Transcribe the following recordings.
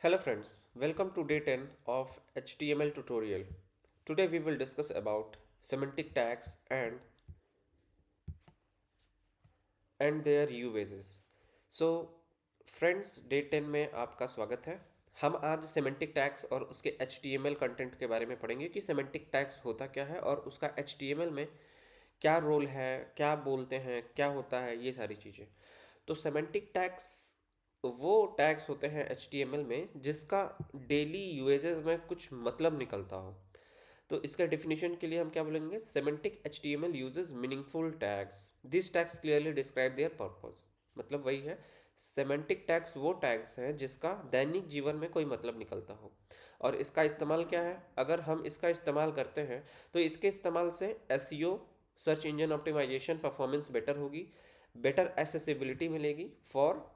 Hello friends, welcome to day 10 of HTML tutorial. Today we will discuss about semantic tags and their usages. So friends, day 10 में आपका स्वागत है। हम आज semantic tags और उसके HTML कंटेंट के बारे में पढ़ेंगे कि सेमेंटिक टैग्स होता क्या है और उसका HTML में क्या रोल है, क्या बोलते हैं, क्या होता है, ये सारी चीज़ें। तो सेमेंटिक टैग्स वो टैग्स होते हैं HTML में जिसका डेली यूजेज में कुछ मतलब निकलता हो। तो इसका डेफिनेशन के लिए हम क्या बोलेंगे? Semantic HTML uses meaningful tags. This tags clearly describe their purpose. मतलब वही है, सेमेंटिक टैग्स वो टैग्स हैं जिसका दैनिक जीवन में कोई मतलब निकलता हो। और इसका इस्तेमाल क्या है? अगर हम इसका इस्तेमाल करते हैं तो इसके इस्तेमाल से SEO, search engine optimization performance better होगी, बेटर एसेसिबिलिटी मिलेगी for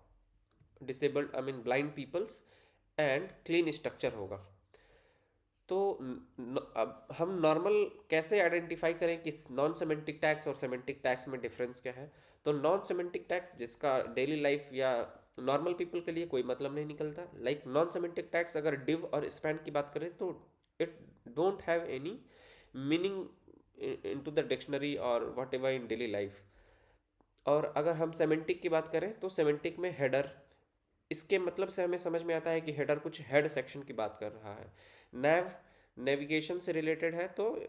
disabled I mean blind peoples, and clean structure होगा। तो अब हम नॉर्मल कैसे आइडेंटिफाई करें कि नॉन सेमेंटिक टैग्स और सेमेंटिक टैग्स में डिफरेंस क्या है? तो नॉन सेमेंटिक टैग्स जिसका डेली लाइफ या नॉर्मल पीपल के लिए कोई मतलब नहीं निकलता, लाइक नॉन सेमेंटिक टैग्स अगर डिव और स्पैन की बात करें तो it don't have any meaning into the dictionary और whatever in daily life. और अगर हम सेमेंटिक की बात करें तो सेमेंटिक में हेडर, इसके मतलब से हमें समझ में आता है कि हेडर कुछ हेड सेक्शन की बात कर रहा है। नैव नेविगेशन से रिलेटेड है, तो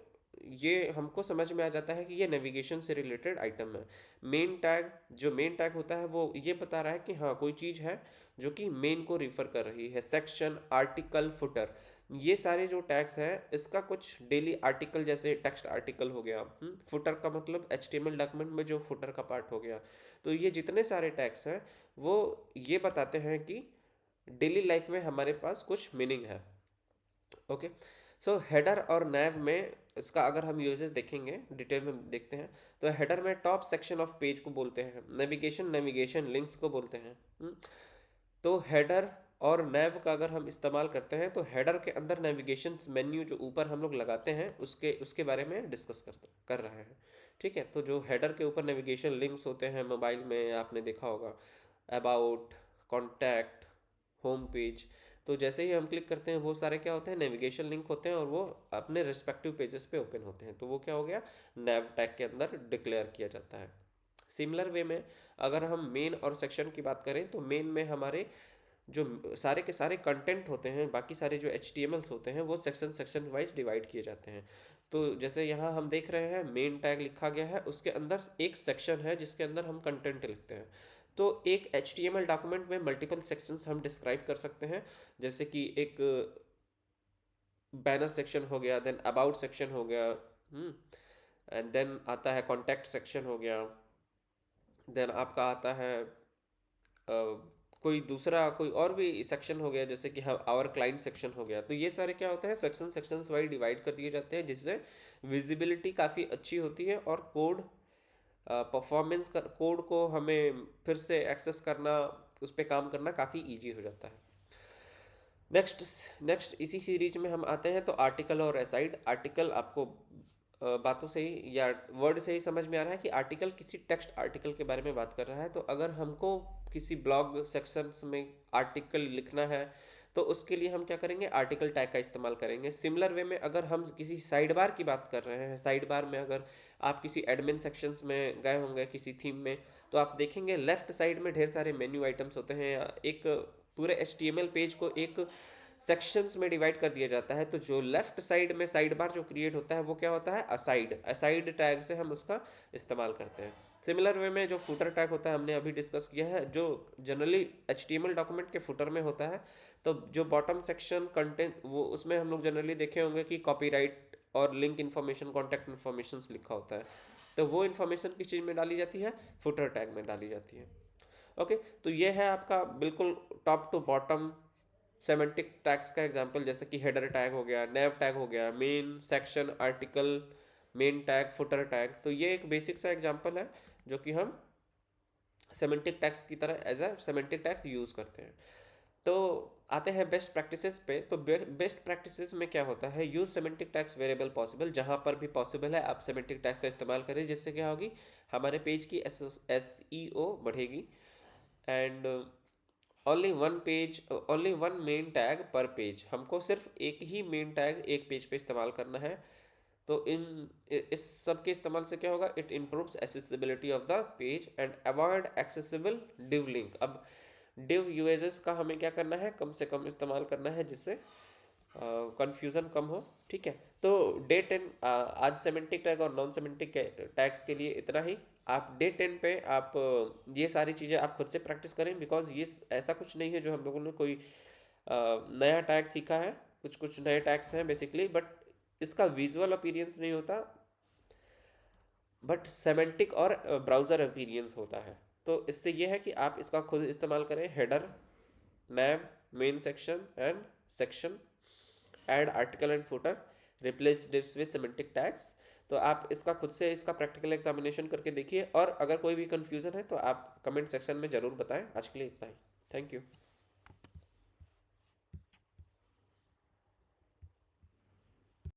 ये हमको समझ में आ जाता है कि ये नेविगेशन से रिलेटेड आइटम है। मेन टैग, जो मेन टैग होता है वो ये बता रहा है कि हाँ कोई चीज़ है जो कि मेन को रिफर कर रही है। सेक्शन, आर्टिकल, फुटर, ये सारे जो टैग्स हैं इसका कुछ डेली आर्टिकल जैसे टेक्स्ट आर्टिकल हो गया। फुटर का मतलब HTML डॉक्यूमेंट में जो फुटर का पार्ट हो गया। तो ये जितने सारे टैग्स हैं वो ये बताते हैं कि डेली लाइफ में हमारे पास कुछ मीनिंग है। ओके, सो हेडर और नैव में इसका अगर हम यूजेस देखेंगे, डिटेल में देखते हैं, तो हेडर में टॉप सेक्शन ऑफ पेज को बोलते हैं, नेविगेशन लिंक्स को बोलते हैं। तो हेडर और नैव का अगर हम इस्तेमाल करते हैं तो हेडर के अंदर नेविगेशन मेन्यू जो ऊपर हम लोग लगाते हैं उसके उसके बारे में डिस्कस कर रहे हैं। ठीक है, तो जो हेडर के ऊपर नेविगेशन लिंक्स होते हैं मोबाइल में आपने देखा होगा, अबाउट, कॉन्टैक्ट, होम पेज, तो जैसे ही हम क्लिक करते हैं वो सारे क्या होते हैं? नेविगेशन लिंक होते हैं और वो अपने रिस्पेक्टिव पेजेस पे ओपन होते हैं। तो वो क्या हो गया? नैव टैग के अंदर डिक्लेयर किया जाता है। सिमिलर वे में अगर हम मेन और सेक्शन की बात करें तो मेन में हमारे जो सारे के सारे कंटेंट होते हैं, बाकी सारे जो HTMLs होते हैं वो सेक्शन सेक्शन वाइज डिवाइड किए जाते हैं। तो जैसे यहाँ हम देख रहे हैं मेन टैग लिखा गया है, उसके अंदर एक सेक्शन है जिसके अंदर हम कंटेंट लिखते हैं। तो एक HTML डॉक्यूमेंट में मल्टीपल सेक्शंस हम डिस्क्राइब कर सकते हैं, जैसे कि एक बैनर सेक्शन हो गया, देन अबाउट सेक्शन हो गया, एंड देन आता है कॉन्टैक्ट सेक्शन हो गया, देन आपका आता है कोई दूसरा कोई और भी सेक्शन हो गया, जैसे कि हम आवर क्लाइंट सेक्शन हो गया। तो ये सारे क्या होते हैं? सेक्शंस वाइज डिवाइड कर दिए जाते हैं, जिससे विजिबिलिटी काफ़ी अच्छी होती है और कोड परफॉर्मेंस कर कोड को हमें फिर से एक्सेस करना, उस पर काम करना काफ़ी ईजी हो जाता है। नेक्स्ट नेक्स्ट इसी सीरीज में हम आते हैं तो आर्टिकल और एसाइड। आर्टिकल आपको बातों से ही या वर्ड से ही समझ में आ रहा है कि आर्टिकल किसी टेक्स्ट आर्टिकल के बारे में बात कर रहा है। तो अगर हमको किसी ब्लॉग सेक्शंस में आर्टिकल लिखना है तो उसके लिए हम क्या करेंगे? आर्टिकल टैग का इस्तेमाल करेंगे। सिमिलर वे में अगर हम किसी साइड बार की बात कर रहे हैं, साइड बार में अगर आप किसी एडमिन सेक्शंस में गए होंगे किसी थीम में, तो आप देखेंगे लेफ्ट साइड में ढेर सारे मेन्यू आइटम्स होते हैं। एक पूरे HTML पेज को एक सेक्शंस में डिवाइड कर दिया जाता है। तो जो लेफ्ट साइड में साइड बार जो क्रिएट होता है वो क्या होता है? असाइड। असाइड टैग से हम उसका इस्तेमाल करते हैं। सिमिलर वे में जो फुटर टैग होता है हमने अभी डिस्कस किया है, जो जनरली HTML डॉक्यूमेंट के फुटर में होता है। तो जो बॉटम सेक्शन कंटेंट वो उसमें हम लोग जनरली देखे होंगे कि कॉपीराइट और लिंक इन्फॉर्मेशन, कॉन्टैक्ट इन्फॉर्मेशन लिखा होता है। तो वो इन्फॉर्मेशन किस चीज़ में डाली जाती है? फुटर टैग में डाली जाती है। ओके, तो ये है आपका बिल्कुल top to bottom semantic tags का एग्जांपल, जैसे कि हेडर टैग हो गया, नैव टैग हो गया, main, section, article, main tag, footer tag. तो ये एक बेसिक सा एग्जांपल है जो कि हम सेमेंटिक टैग्स की तरह as a semantic tags use करते हैं। तो आते हैं बेस्ट प्रैक्टिसेस पे। तो बेस्ट प्रैक्टिसेस में क्या होता है? Use semantic tags variable possible, जहाँ पर भी पॉसिबल है आप सेमेंटिक टैग्स का इस्तेमाल करें, जिससे क्या होगी? हमारे पेज की SEO बढ़ेगी। And only one page, only one main tag पर पेज, हमको सिर्फ एक ही मेन टैग एक पेज पे इस्तेमाल करना है। तो इस सब के इस्तेमाल से क्या होगा, it improves accessibility of the page and avoid accessible div link. अब डिव यूएजेस का हमें क्या करना है, कम से कम इस्तेमाल करना है जिससे कंफ्यूजन कम हो। ठीक है, तो डे 10 आज सेमेंटिक टैग और नॉन सेमेंटिक टैग्स के लिए इतना ही। आप डे 10 पे आप ये सारी चीज़ें आप खुद से प्रैक्टिस करें, बिकॉज ये ऐसा कुछ नहीं है जो हम लोगों ने कोई नया टैग सीखा है। कुछ कुछ नए टैग्स हैं बेसिकली, बट इसका विजुअल अपीरियंस नहीं होता, बट सेमेंटिक और ब्राउज़र अपीरियंस होता है। तो इससे यह है कि आप इसका खुद इस्तेमाल करें। Header, nav, main section and section, add article and footer, replace divs with semantic tags. तो आप इसका खुद से इसका प्रैक्टिकल एग्जामिनेशन करके देखिए, और अगर कोई भी कंफ्यूजन है तो आप कमेंट सेक्शन में ज़रूर बताएं। आज के लिए इतना ही। Thank you.